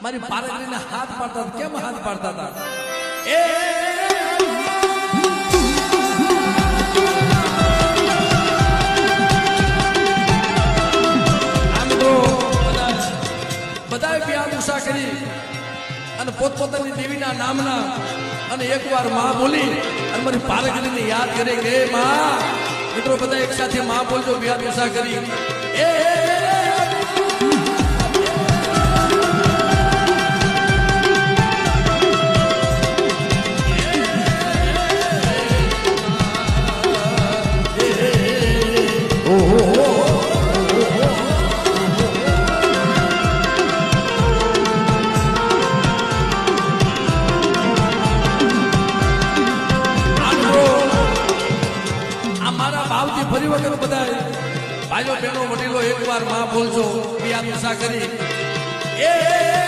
મારી પારગરીને હાથ પાડતા હતા. કેમ હાથ પાડતા હતા? એ આમ તો બધાએ પ્યાર ઉષા કરી અને પોતપોતાની દેવીના નામના અને એકવાર માં બોલી અને મારી પારગરીને યાદ કરે કે માં. મિત્રો બધા એક સાથે માં બોલજો, પ્યાર ઉષા કરી. એ ફરી વખત બધા ભાઈઓ બહેનો વડીલો એકવાર માં બોલજો, પ્યાર ઉષા કરી. એ